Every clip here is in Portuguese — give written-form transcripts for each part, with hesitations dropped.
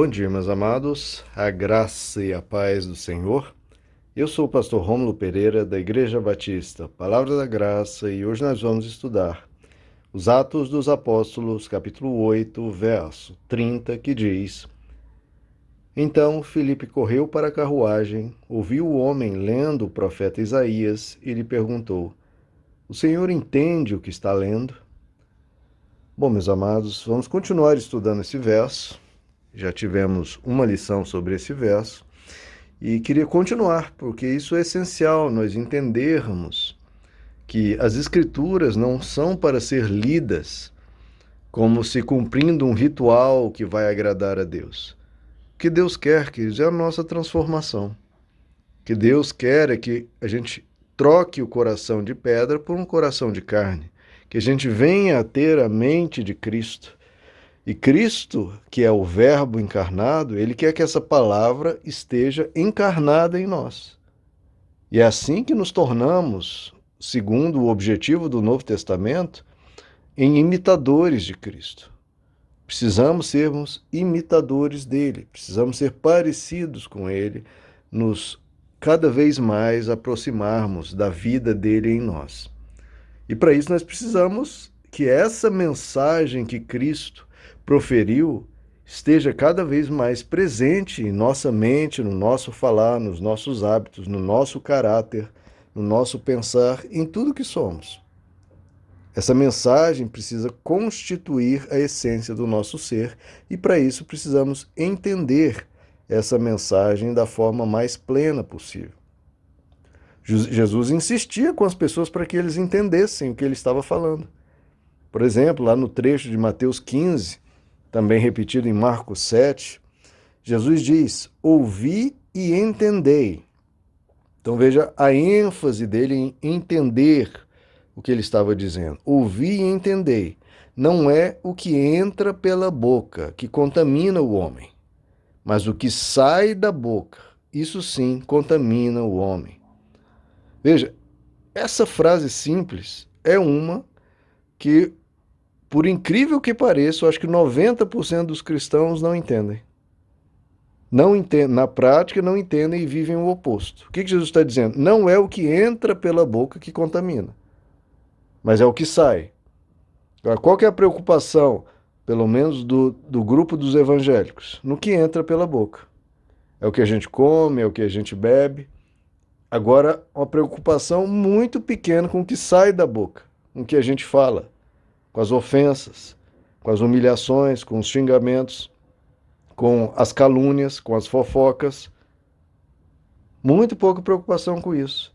Bom dia, meus amados, a graça e a paz do Senhor. Eu sou o pastor Rômulo Pereira, da Igreja Batista, Palavra da Graça, e hoje nós vamos estudar os Atos dos Apóstolos, capítulo 8, verso 30, que diz: Então Filipe correu para a carruagem, ouviu o homem lendo o profeta Isaías e lhe perguntou: O senhor entende o que está lendo? Bom, meus amados, vamos continuar estudando esse verso. Já tivemos uma lição sobre esse verso e queria continuar, porque isso é essencial, nós entendermos que as Escrituras não são para ser lidas como se cumprindo um ritual que vai agradar a Deus. O que Deus quer, queridos, é a nossa transformação. O que Deus quer é que a gente troque o coração de pedra por um coração de carne, que a gente venha a ter a mente de Cristo. E Cristo, que é o Verbo encarnado, ele quer que essa palavra esteja encarnada em nós. E é assim que nos tornamos, segundo o objetivo do Novo Testamento, em imitadores de Cristo. Precisamos sermos imitadores dele, precisamos ser parecidos com ele, nos cada vez mais aproximarmos da vida dele em nós. E para isso nós precisamos que essa mensagem que Cristo proferiu esteja cada vez mais presente em nossa mente, no nosso falar, nos nossos hábitos, no nosso caráter, no nosso pensar, em tudo que somos. Essa mensagem precisa constituir a essência do nosso ser e para isso precisamos entender essa mensagem da forma mais plena possível. Jesus insistia com as pessoas para que eles entendessem o que ele estava falando. Por exemplo, lá no trecho de Mateus 15, também repetido em Marcos 7, Jesus diz: ouvi e entendei. Então veja a ênfase dele em entender o que ele estava dizendo. Ouvi e entendei. Não é o que entra pela boca que contamina o homem, mas o que sai da boca, isso sim contamina o homem. Veja, essa frase simples é uma que, por incrível que pareça, eu acho que 90% dos cristãos não entendem. Não entendem, na prática não entendem e vivem o oposto. O que Jesus está dizendo? Não é o que entra pela boca que contamina, mas é o que sai. Agora, qual que é a preocupação, pelo menos do grupo dos evangélicos? No que entra pela boca. É o que a gente come, é o que a gente bebe. Agora, uma preocupação muito pequena com o que sai da boca, com o que a gente fala, com as ofensas, com as humilhações, com os xingamentos, com as calúnias, com as fofocas. Muito pouca preocupação com isso.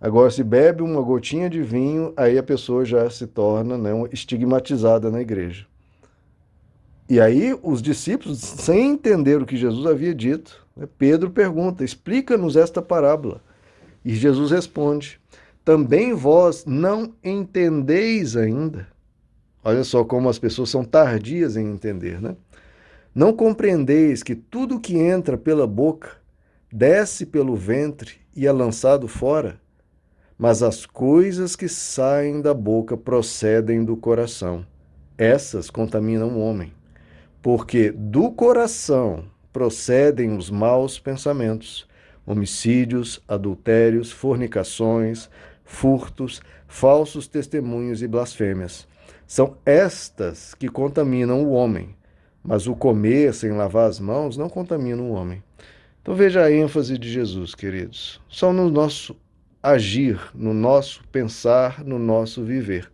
Agora, se bebe uma gotinha de vinho, aí a pessoa já se torna, né, estigmatizada na igreja. E aí os discípulos, sem entender o que Jesus havia dito, né, Pedro pergunta: explica-nos esta parábola. E Jesus responde: também vós não entendeis ainda? Olha só como as pessoas são tardias em entender, né? Não compreendeis que tudo que entra pela boca desce pelo ventre e é lançado fora? Mas as coisas que saem da boca procedem do coração. Essas contaminam o homem, porque do coração procedem os maus pensamentos, homicídios, adultérios, fornicações, furtos, falsos testemunhos e blasfêmias. São estas que contaminam o homem, mas o comer sem lavar as mãos não contamina o homem. Então veja a ênfase de Jesus, queridos. Só no nosso agir, no nosso pensar, no nosso viver.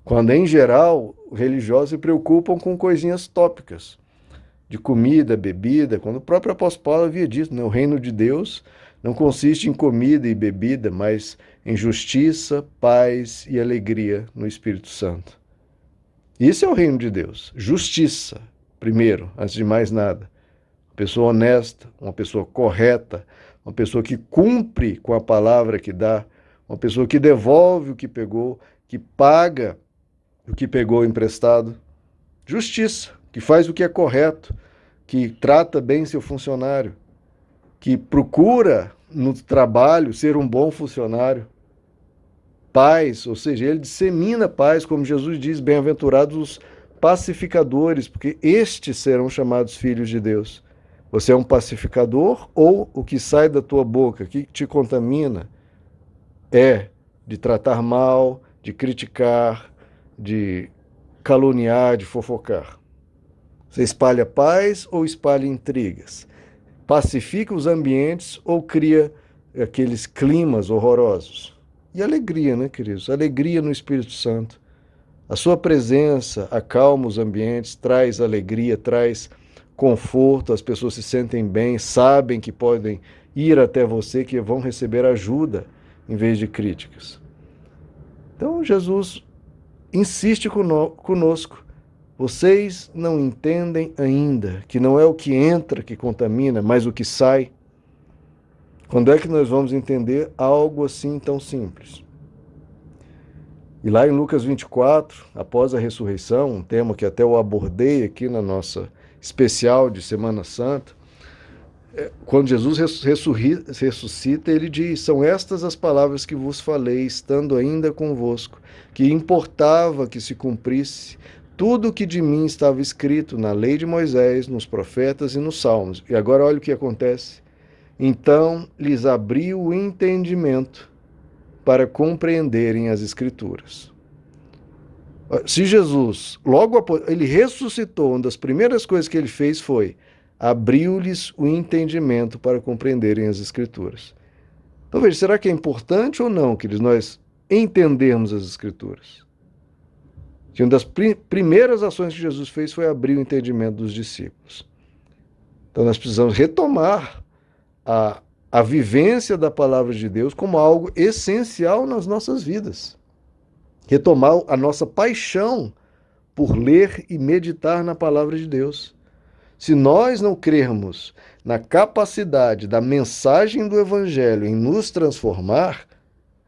Quando, em geral, religiosos se preocupam com coisinhas tópicas, de comida, bebida, quando o próprio apóstolo Paulo havia dito, né, o reino de Deus não consiste em comida e bebida, mas em justiça, paz e alegria no Espírito Santo. Isso é o reino de Deus. Justiça, primeiro, antes de mais nada. Uma pessoa honesta, uma pessoa correta, uma pessoa que cumpre com a palavra que dá, uma pessoa que devolve o que pegou, que paga o que pegou emprestado. Justiça, que faz o que é correto, que trata bem seu funcionário, que procura no trabalho ser um bom funcionário. Paz, ou seja, ele dissemina paz, como Jesus diz: bem-aventurados pacificadores, porque estes serão chamados filhos de Deus. Você é um pacificador ou o que sai da tua boca, que te contamina, é de tratar mal, de criticar, de caluniar, de fofocar? Você espalha paz ou espalha intrigas? Pacifica os ambientes ou cria aqueles climas horrorosos? E alegria, né, queridos? Alegria no Espírito Santo. A sua presença acalma os ambientes, traz alegria, traz conforto, as pessoas se sentem bem, sabem que podem ir até você, que vão receber ajuda em vez de críticas. Então, Jesus insiste conosco. Vocês não entendem ainda que não é o que entra que contamina, mas o que sai? Quando é que nós vamos entender algo assim tão simples? E lá em Lucas 24, após a ressurreição, um tema que até eu abordei aqui na nossa especial de Semana Santa, quando Jesus ressuscita, ele diz: são estas as palavras que vos falei, estando ainda convosco, que importava que se cumprisse tudo o que de mim estava escrito na lei de Moisés, nos profetas e nos salmos. E agora olha o que acontece. Então lhes abriu o entendimento para compreenderem as Escrituras. Se Jesus, logo após, ele ressuscitou, uma das primeiras coisas que ele fez foi abriu-lhes o entendimento para compreenderem as Escrituras. Então veja, será que é importante ou não, queridos, nós entendermos as Escrituras? Que uma das primeiras ações que Jesus fez foi abrir o entendimento dos discípulos. Então nós precisamos retomar a vivência da palavra de Deus como algo essencial nas nossas vidas. Retomar a nossa paixão por ler e meditar na palavra de Deus. Se nós não crermos na capacidade da mensagem do Evangelho em nos transformar,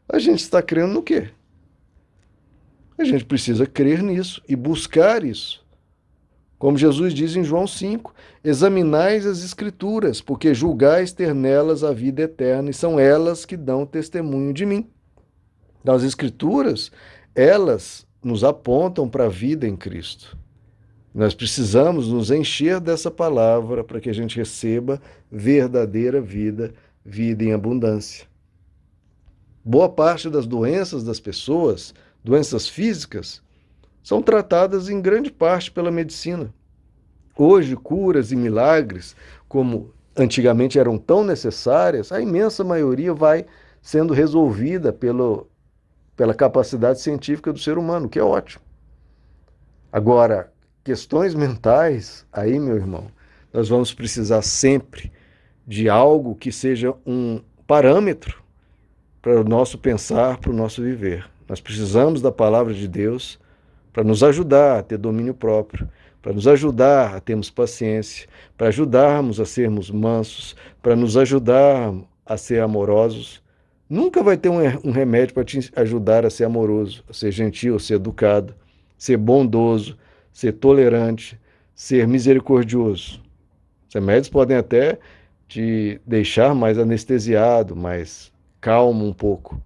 a gente está crendo no quê? A gente precisa crer nisso e buscar isso. Como Jesus diz em João 5, examinais as Escrituras, porque julgais ter nelas a vida eterna, e são elas que dão testemunho de mim. Então, as Escrituras, elas nos apontam para a vida em Cristo. Nós precisamos nos encher dessa palavra para que a gente receba verdadeira vida, vida em abundância. Boa parte das doenças das pessoas, doenças físicas, são tratadas em grande parte pela medicina. Hoje, curas e milagres, como antigamente eram tão necessárias, a imensa maioria vai sendo resolvida pela capacidade científica do ser humano, que é ótimo. Agora, questões mentais, aí, meu irmão, nós vamos precisar sempre de algo que seja um parâmetro para o nosso pensar, para o nosso viver. Nós precisamos da palavra de Deus para nos ajudar a ter domínio próprio, para nos ajudar a termos paciência, para ajudarmos a sermos mansos, para nos ajudar a ser amorosos. Nunca vai ter um remédio para te ajudar a ser amoroso, a ser gentil, a ser educado, ser bondoso, ser tolerante, ser misericordioso. Os remédios podem até te deixar mais anestesiado, mais calmo um pouco,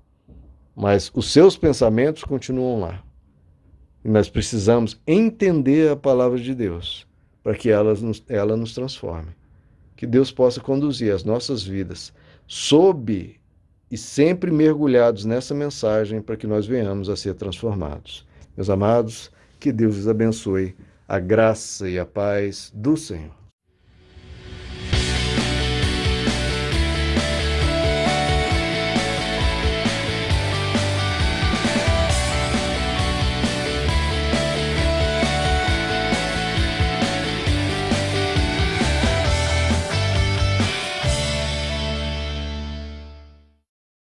mas os seus pensamentos continuam lá. E nós precisamos entender a palavra de Deus para que ela nos transforme. Que Deus possa conduzir as nossas vidas sob e sempre mergulhados nessa mensagem para que nós venhamos a ser transformados. Meus amados, que Deus os abençoe. A graça e a paz do Senhor.